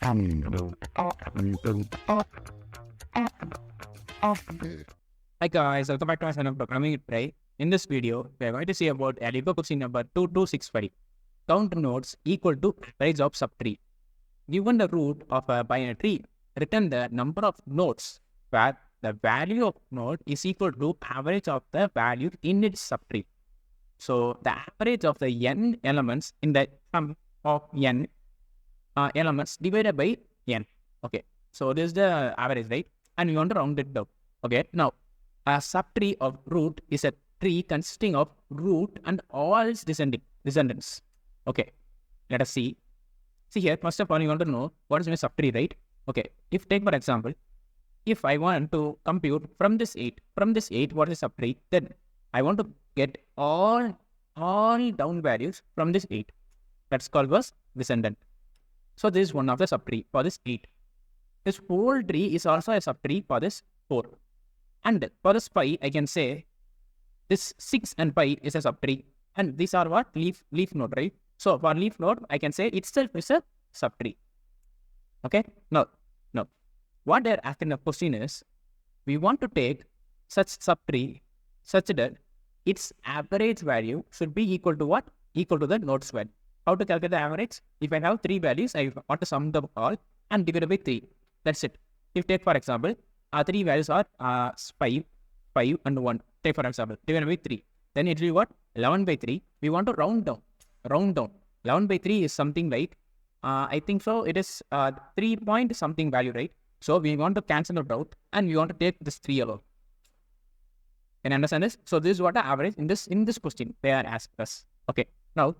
Hi guys, welcome back to my channel Programming with Pirai. In this video, we are going to see about a Leetcode question number 2265. Count nodes equal to average of subtree. Given the root of a binary tree, return the number of nodes where the value of node is equal to average of the value in its subtree. So the average of the n elements in the sum of n elements divided by n. Okay, so this is the average, right? And we want to round it down. Okay, now a subtree of root is a tree consisting of root and all its descendants. Okay, let us see. See here, first of all, you want to know what is my subtree, right? Okay, if take for example, if I want to compute from this 8, what is subtree, then I want to get all down values from this 8. That's called as descendant. So this is one of the subtree for this 8. This whole tree is also a subtree for this 4. And for this 5, I can say this 6 and 5 is a subtree. And these are what? Leaf node, right? So for leaf node, I can say itself is a subtree. Okay? Now, what they're asking the question is, we want to take such subtree such that its average value should be equal to what? Equal to the node's value. How to calculate the average? If I have 3 values, I want to sum them all and divide by 3. That's it. If take for example, our 3 values are 5 and 1. Take for example, divided by 3. Then it will be what? 11 by 3. We want to round down. 11 by 3 is something like, I think so, it is 3 point something value, right? So we want to cancel it out and we want to take this 3 alone. Can you understand this? So this is what the average in this question they are asking us. Okay, now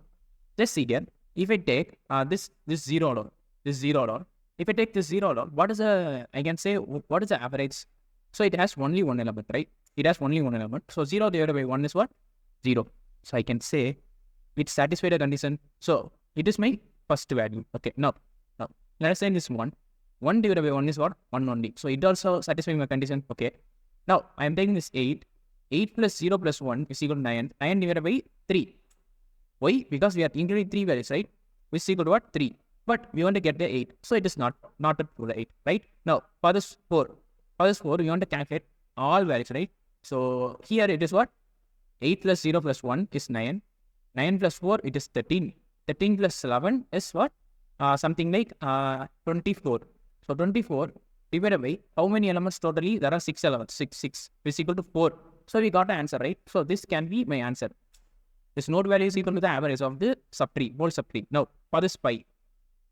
let's see here. If I take this 0 alone, if I take this 0 alone, what is I can say what is the average? So it has only one element, right? It has only one element. So 0 divided by 1 is what? 0. So I can say it satisfied the condition. So it is my first value. Okay, now let us say this 1. 1 divided by 1 is what? 1 only. So it also satisfying my condition. Okay. Now I am taking this 8. 8 plus 0 plus 1 is equal to 9. 9 divided by 3. Why? Because we are including 3 values, right? Which is equal to what? 3. But we want to get the 8. So it is not a true 8, right? Now for this 4, we want to calculate all values, right? So here it is what? 8 plus 0 plus 1 is 9. 9 plus 4, it is 13. 13 plus 11 is what? Something like 24. So 24 divided by how many elements totally? There are 6 elements. 6 which is equal to 4. So we got the answer, right? So this can be my answer. This node value is equal to the average of the subtree, whole subtree. Now for this pi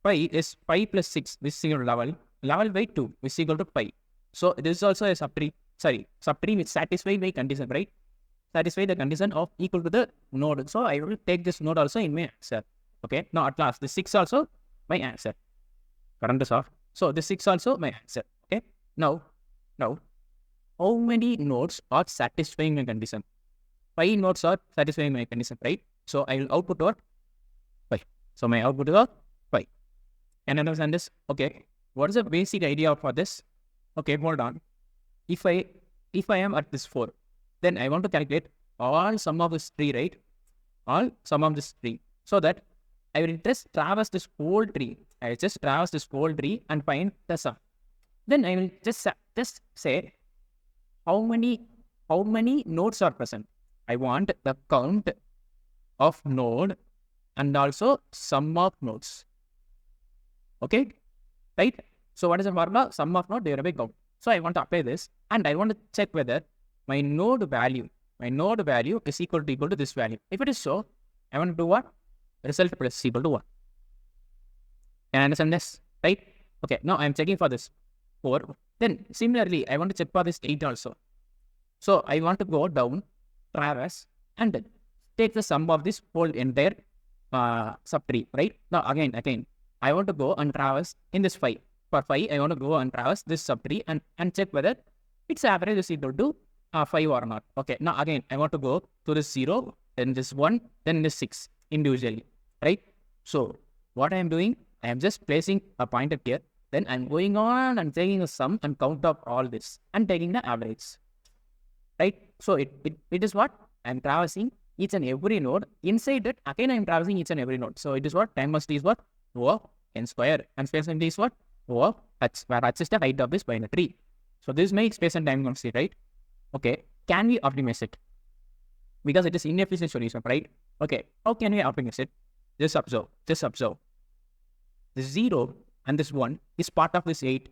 is 5 plus 6, which is equal to 11. 11 by 2, which is equal to pi. So this is also a subtree which satisfies my condition, right? Satisfy the condition of equal to the node. So I will take this node also in my answer. Okay. Now at last, the 6 also my answer. Current is off. So the 6 also my answer. Okay. Now, how many nodes are satisfying my condition? 5 nodes are satisfying my condition, right? So I will output what? 5. So my output is 5. And understand this? Okay. What is the basic idea for this? Okay, hold on. If I am at this 4, then I want to calculate all sum of this tree, right? All sum of this tree. So that I will just traverse this whole tree. I will just traverse this whole tree and find the sum. Then I will just say how many nodes are present. I want the count of node and also sum of nodes. Okay, right? So what is the formula? Sum of node divided by count. So I want to apply this and I want to check whether my node value is equal to this value. If it is so, I want to do what? Result plus equal to 1. Can I understand this? Right? Okay, now I am checking for this 4. Then similarly, I want to check for this 8 also. So I want to go down, traverse, and take the sum of this whole entire subtree, right? Now again, I want to go and traverse in this 5. For 5, I want to go and traverse this subtree and check whether its average is equal to 5 or not. Okay, now again, I want to go to this 0, then this 1, then this 6 individually, right? So what I am doing, I am just placing a pointer here. Then I'm going on and taking a sum and count of all this and taking the average, right? So it is what? I'm traversing each and every node. Inside it, again I'm traversing each and every node. So it is what? Time must is what? O n square. And space empty is what? over H, where H is the height of this binary tree. So this is my space and time constant, right? Okay, can we optimize it? Because it is inefficient solution, right? Okay, how can we optimize it? Just observe. The 0 and this 1 is part of this 8.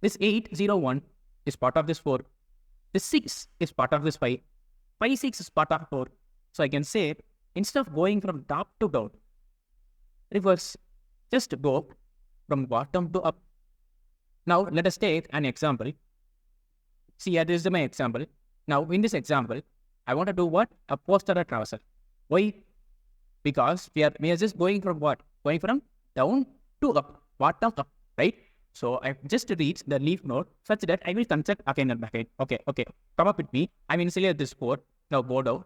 This 8, 0, 1 is part of this 4. This 6 is part of this 5. 5, 6 is part of 4. So I can say, instead of going from top to down, reverse, just go from bottom to up. Now, let us take an example. See, here, this is my example. Now, in this example, I want to do what? A posterior traversal. Why? Because we are just going from what? Going from down to up, bottom up, right? So I've just reached the leaf node such that I will construct again and again. Okay. Come up with me. I'm initially at this 4. Now go down,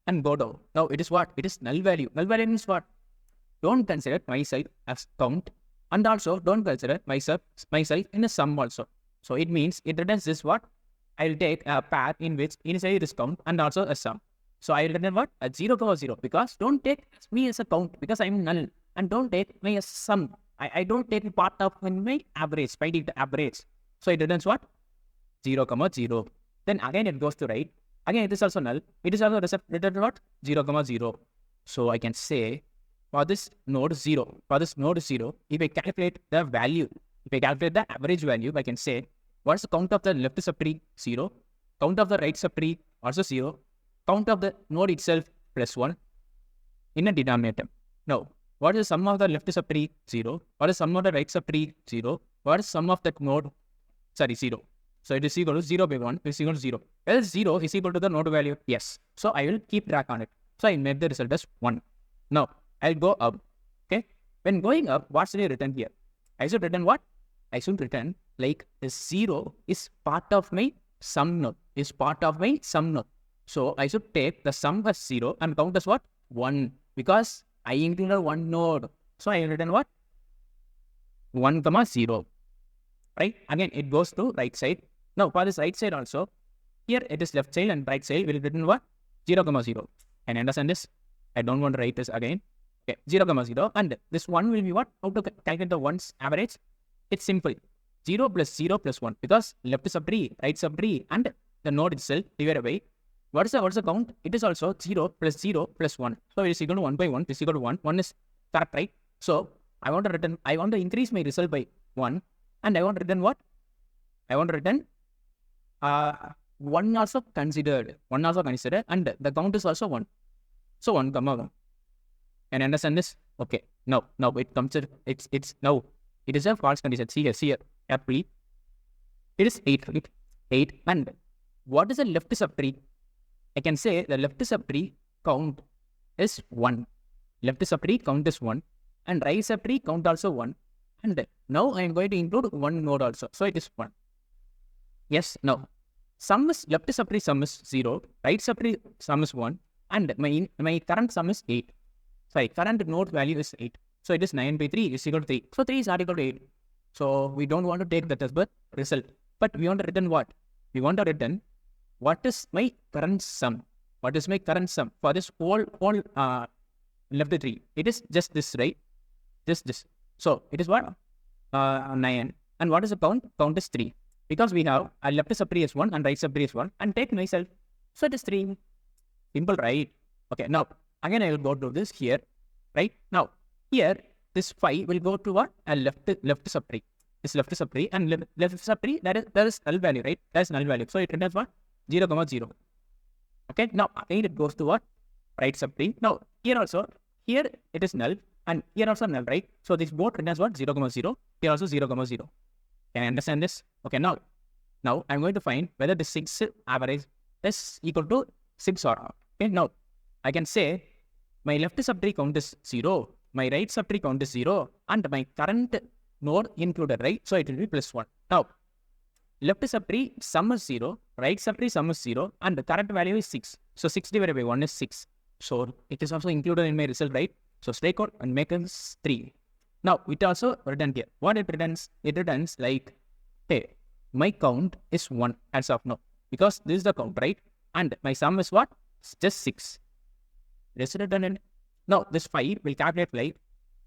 and go down. Now it is what? It is null value. Null value means what? Don't consider myself as count, and also don't consider myself in a sum also. So it means it returns this what? I will take a path in which initially it is count and also a sum. So I will return what? A 0, 0, because don't take me as a count because I'm null, and don't take me as sum. I don't take part of my average, find it average. So it returns what? 0, 0. Then again it goes to right. Again it is also null. It is also returned what? 0, 0. So I can say for this node 0, if I calculate the value, if I calculate the average value, I can say what's the count of the left subtree? 0. Count of the right subtree also 0. Count of the node itself plus 1 in a denominator. Now, what is the sum of the left subtree? 0. What is the sum of the right subtree? 0. What is the sum of that node? 0. So it is equal to 0 by 1 is equal to 0. Else 0 is equal to the node value. Yes. So I will keep track on it. So I made the result as 1. Now I'll go up. Okay. When going up, what should I return here? I should return what? I should return like the 0 is part of my sum node. So I should take the sum as 0 and count as what? 1. Because I included one node. So I return what? 1, 0. Right? Again, it goes to right side. Now, for this right side also, here it is left side and right side will return what? 0, 0. And understand this? I don't want to write this again. Okay, 0, 0. And this 1 will be what? How to calculate the 1's average? It's simple. 0 plus 1. Because left subtree, right subtree, and the node itself divided by what's the count? It is also 0 plus 1. So it is equal to 1 by 1 is equal to 1. 1 is correct, right? So I want to increase my result by 1. And I want to return what? I want to return 1 also considered. And the count is also 1. So 1, 1. And understand this? Okay. Now it comes to it's now it is a false condition. See here. Carefully. It is 8, right? 8. And what is the left subtree? I can say the left subtree count is 1. Left subtree count is 1. And right subtree count also 1. And now I am going to include one node also. So it is 1. Yes, now left subtree sum is 0. Right subtree sum is 1. And my current sum is 8. Sorry, current node value is 8. So it is 9 by 3 is equal to 3. So 3 is not equal to 8. So we don't want to take that as the result. But we want to return what? We want to return what is my current sum? What is my current sum for this whole left 3? It is just this, right? Just this. So it is what? 9. And what is the count? Count is 3. Because we have a left subtree is 1 and right subtree is 1. And take myself. So it is 3. Simple, right? Okay, now again I will go to this here. Right? Now here this 5 will go to what? A left subtree. This left subtree and left subtree that is null value, right? That is null value. So it returns what? 0, 0. Okay, now again it goes to what? Right subtree. Now here also, here it is null and here also null, right? So this both returns what? 0, 0. Here also 0, 0. Can I understand this? Okay, now I'm going to find whether the 6 average is equal to 6 or not. Okay, now I can say my left subtree count is 0, my right subtree count is 0, and my current node included, right? So it will be plus 1. Now, left subtree sum is 0, right subtree sum is 0, and the current value is 6. So 6 divided by 1 is 6. So it is also included in my result, right? So strike out and make us 3. Now, it also returns here. What it returns? It returns like, hey, my count is 1 as of now. Because this is the count, right? And my sum is what? Just 6. Let's return it. Now, this 5 will calculate like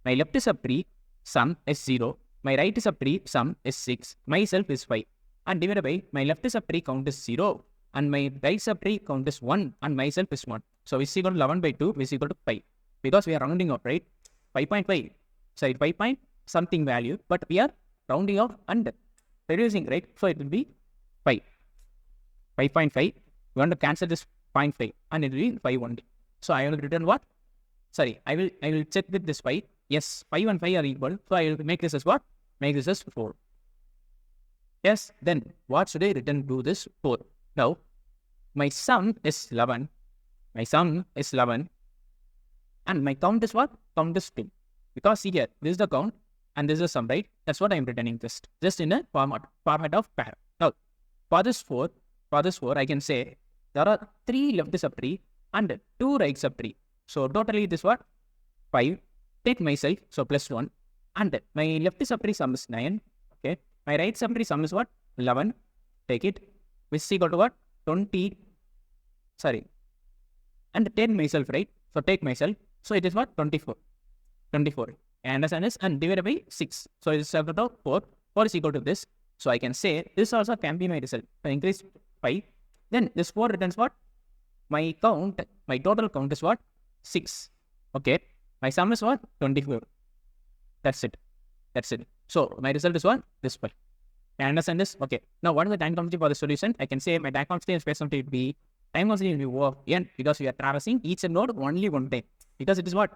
my left subtree sum is 0, my right subtree sum is 6, myself is 5, and divided by my left subtree count is 0, and my right subtree count is 1, and myself is 1. So which is equal to 11 by 2, which is equal to 5. Because we are rounding off, right? 5.5, sorry, 5 point something value, but we are rounding off and reducing, right? So it will be 5. 5.5. We want to cancel this 0.5, and it will be 5 only. So I will return what? Sorry, I will check with this 5. Yes, 5 and 5 are equal. So I will make this as what? Make this as 4. Yes, then what should I return to this 4? Now, my sum is 11. My sum is 11. And my count is what? Count is 2. Because see here, this is the count and this is the sum, right? That's what I am returning just in a format of pair. Now, for this 4, I can say there are 3 left subtree and 2 right subtree. So totally this what? 5. Take myself, so plus 1. And my left subtree sum is 9. Okay. My right subtree sum is what? 11. Take it. Which is equal to what? 20. Sorry. And take myself, right? So take myself. So it is what? 24. 24. I understand this, and divided by 6. So it is equal to 4. 4 is equal to this. So I can say this also can be my result. I increase 5. Then this 4 returns what? My count, my total count is what? 6. Okay. My sum is what? 24. That's it. That's it. So my result is what? This one. I understand this? Okay. Now what is the time complexity for the solution? I can say my time complexity and space complexity will be time complexity will be O of n, because we are traversing each node only one time. Because it is what?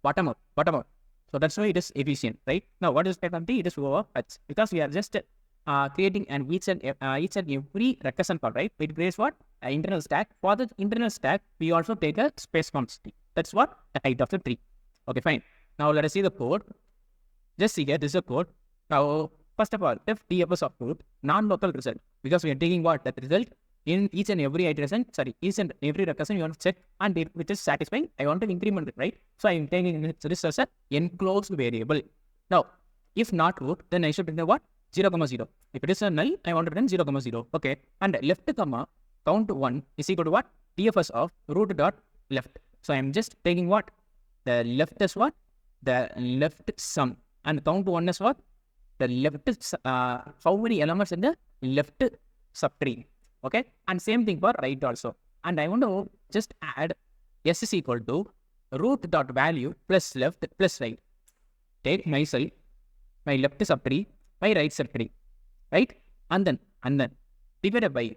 Bottom up. So that's why it is efficient, right? Now what is space complexity? It is O of h. Because we are just creating an each and every recursion call, right? It creates what? An internal stack. For the internal stack, we also take a space complexity. That's what? The height of the tree. Okay, fine. Now let us see the code. Just see here, this is a code. Now, first of all, if DFS of root, non-local result, because we are taking what? That result in each and every iteration, each and every recursion you want to check, and if it is satisfying, I want to increment it, right? So I am taking this as an enclosed variable. Now, if not root, then I should return what? 0, 0. If it is a null, I want to return 0, 0. Okay. And left comma count 1 is equal to what? DFS of root dot left. So I am just taking what? The left is what? The left sum. And count 1 is what? The left, how many elements in the left subtree. Okay. And same thing for right also. And I want to just add s is equal to root dot value plus left plus right. Take myself, my left subtree, my right subtree. Right? And then divided by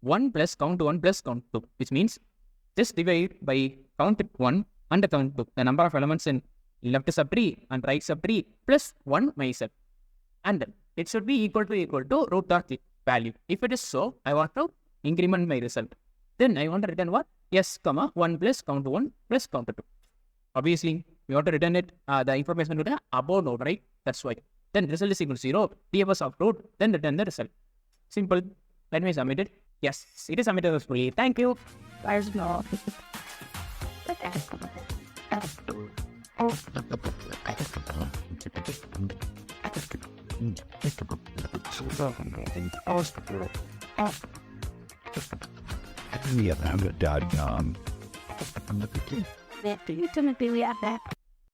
1 plus count 1 plus count 2. Which means just divide by count 1 and count 2. The number of elements in left subtree and right subtree plus 1 myself. And it should be equal to root dot value. If it is so, I want to increment my result. Then I want to return what? S, 1 plus count 1 plus count 2. Obviously, we want to return it, the information to the above node, right? That's why. Then result is equal to 0, DFS of root, then return the result. Simple. Let me submit it. Yes, it is submitted successfully. Thank you. Yeah, I'm a dad.